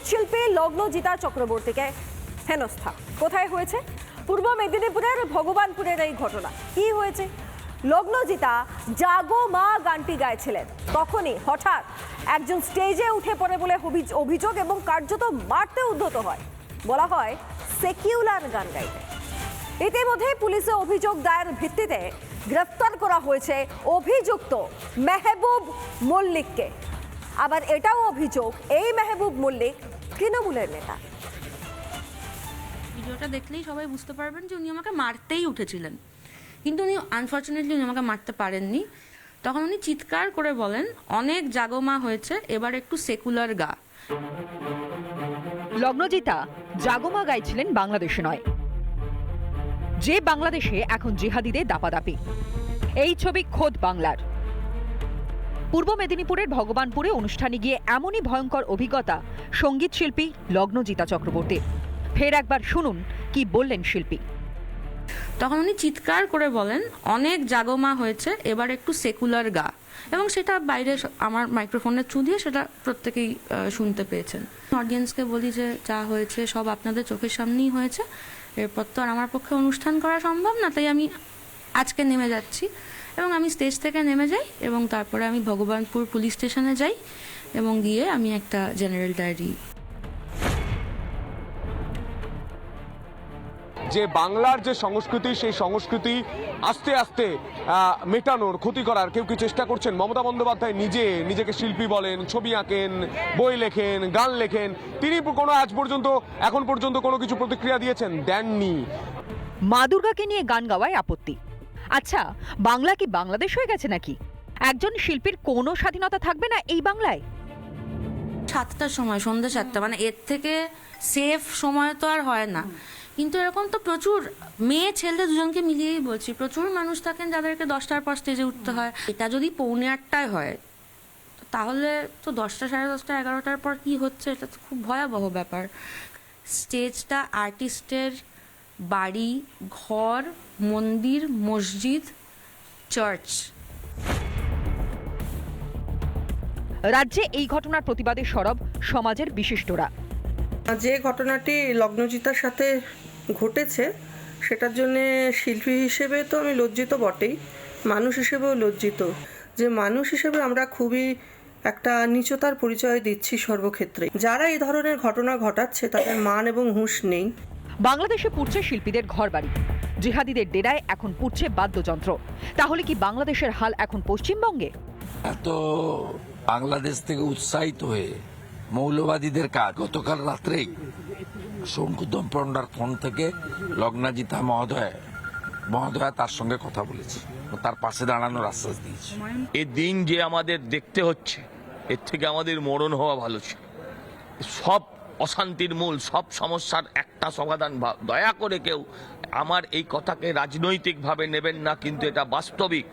শিল্পী লগ্নজিতা চক্রবর্তীকে হেনস্থা। কোথায় হয়েছে? পূর্ব মেদিনীপুরের ভগবানপুরের এই ঘটনা। কি হয়েছে? লগ্নজিতা জাগো মা গানটি গাইছিলেন, তখনই হঠাৎ একজন স্টেজে উঠে পড়ে বলে অভিযোগ এবং কার্যত মারতে উদ্যত হয়। বলা হয় সেকুলার গান গাইতে। ইতিমধ্যে পুলিশে অভিযোগ দায়ের ভিত্তিতে গ্রেফতার করা হয়েছে অভিযুক্ত মেহবুব মল্লিককে। আবার এটাও অভিযোগ এই মেহবুব মল্লিক তৃণমূলের নেতা। ভিডিওটা দেখলেই সবাই বুঝতে পারবেন যে উনি আমাকে মারতেই উঠেছিলেন, কিন্তু উনি আনফর্চুনেটলি উনি আমাকে মারতে পারেননি। তখন উনি চিৎকার করে বলেন, অনেক জাগমা হয়েছে, এবার একটু সেকুলার গা। লগ্নজিতা জাগমা গাইছিলেন বাংলাদেশে নয়, যে বাংলাদেশে এখন জিহাদিদের দাপাদাপি। এই ছবি খোদ বাংলার। পূর্ব মেদিনীপুরের ভগবানপুরে অনুষ্ঠানে গিয়ে এমনই ভয়ঙ্কর অভিজ্ঞতা সঙ্গীত শিল্পী লগ্নজিতা চক্রবর্তীর। ফের একবার শুনুন কি বললেন শিল্পী। তখন উনি চিৎকার করে বলেন, অনেক জাগমা হয়েছে, এবার একটু সেকুলার গা। এবং সেটা বাইরে আমার মাইক্রোফোনের থ্রু দিয়ে সেটা প্রত্যেকেই শুনতে পেয়েছেন। অডিয়েন্সকে বলি যে যা হয়েছে সব আপনাদের চোখের সামনেই হয়েছে, এরপর তো আর আমার পক্ষে অনুষ্ঠান করা সম্ভব না, তাই আমি আজকে নেমে যাচ্ছি। এবং আমি স্টেজ থেকে নেমে যাই এবং তারপরে আমি ভগবানপুর পুলিশ স্টেশনে যাই এবং গিয়ে আমি একটা জেনারেল ডায়েরি। যে বাংলার যে সংস্কৃতি, সেই সংস্কৃতি আস্তে আস্তে মেটানোর, ক্ষতি করার কেউ কি চেষ্টা করছেন? মমতা বন্দ্যোপাধ্যায় নিজেকে শিল্পী বলেন, ছবি আঁকেন, বই লেখেন, গান লেখেন। তিনি এখন পর্যন্ত কোনো কিছু প্রতিক্রিয়া দিয়েছেন? দেননি। মা দুর্গাকে নিয়ে গান গাওয়ায় আপত্তি। আচ্ছা, বাংলা কি বাংলাদেশ হয়ে গেছে নাকি? একজন শিল্পীর কোনো স্বাধীনতা থাকবে না এই বাংলায়? 7টার সময়, সন্ধ্যে 7টা, মানে এর থেকে সেফ সময় তো আর হয় না। কিন্তু এরকম তো প্রচুর মেয়ে ছেলে দুজনকে মিলিয়েই বলছি, প্রচুর মানুষ থাকেন যাদেরকে 10টার পর স্টেজে উঠতে হয়। এটা যদি 7:45 হয়, তাহলে তো 10টা, 10:30, 11টার পর কি হচ্ছে, এটা তো খুব ভয়াবহ ব্যাপার। স্টেজটা আর্টিস্টের বাড়ি, ঘর, মন্দির, মসজিদ, চার্চ। রাজ্যে এই ঘটনার প্রতিবাদে সরব সমাজের বিশিষ্টরা। যে ঘটনাটি লগ্নজিতার সাথে ঘটেছে সেটার জন্য শিল্পী হিসেবে তো আমি লজ্জিত বটেই, মানুষ হিসেবেও লজ্জিত। যে মানুষ হিসেবে আমরা খুবই একটা নীচতার পরিচয় দিচ্ছি সর্বক্ষেত্রে। যারা এই ধরনের ঘটনা ঘটাচ্ছে তাদের মান এবং হুঁশ নেই। বাংলাদেশে পুড়ছে শিল্পীদের ঘরবাড়ি, জিহাদিদের ডেরায় এখন পুড়ছে বাদ্যযন্ত্র। তাহলে কি বাংলাদেশের হাল এখন পশ্চিমবঙ্গে? এত বাংলাদেশ থেকে উৎসাহিত হয়ে মৌলবাদীদের কাজ। গতকাল রাত্রেই শঙ্কুতম পণ্ডার ফোন থেকে লগ্নজিতা মহোদয়া তার সঙ্গে কথা বলেছি, তার পাশে দাঁড়ানোর আশ্বাস দিয়েছে। এই দিন যে আমাদের দেখতে হচ্ছে, এর থেকে আমাদের মরণ হওয়া ভালো ছিল। সব অশান্তির মূল, সব সমস্যার একটা সমাধান। দয়া করে কেউ আমার এই কথাকে রাজনৈতিকভাবে নেবেন না, কিন্তু এটা বাস্তবিক।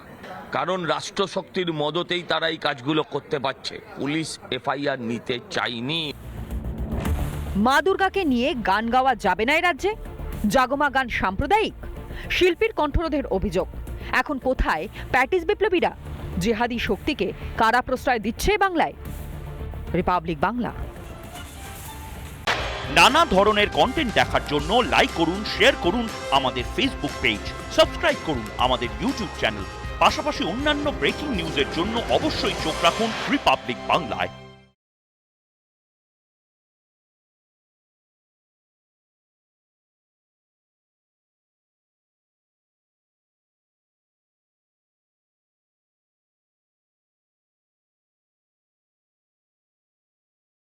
কারণ রাষ্ট্রশক্তির মদতেই তারা এই কাজগুলো করতে পারছে। পুলিশ এফআইআর নিতে চায়নি। মা দুর্গাকে নিয়ে গান গাওয়া যাবে না এই রাজ্যে? জাগমা গান সাম্প্রদায়িক? শিল্পীর কণ্ঠরোধের অভিযোগ। এখন কোথায় প্যাটিস বিপ্লবীরা? জিহাদি শক্তিকে কারা প্রশ্রয় দিচ্ছে বাংলায়? রিপাবলিক বাংলা। নানা ধরনের কন্টেন্ট দেখার জন্য লাইক করুন, শেয়ার করুন আমাদের ফেসবুক পেজ, সাবস্ক্রাইব করুন আমাদের ইউটিউব চ্যানেল। পাশাপাশি অন্যান্য ব্রেকিং নিউজের জন্য অবশ্যই চোখ রাখুন রিপাবলিক বাংলায়।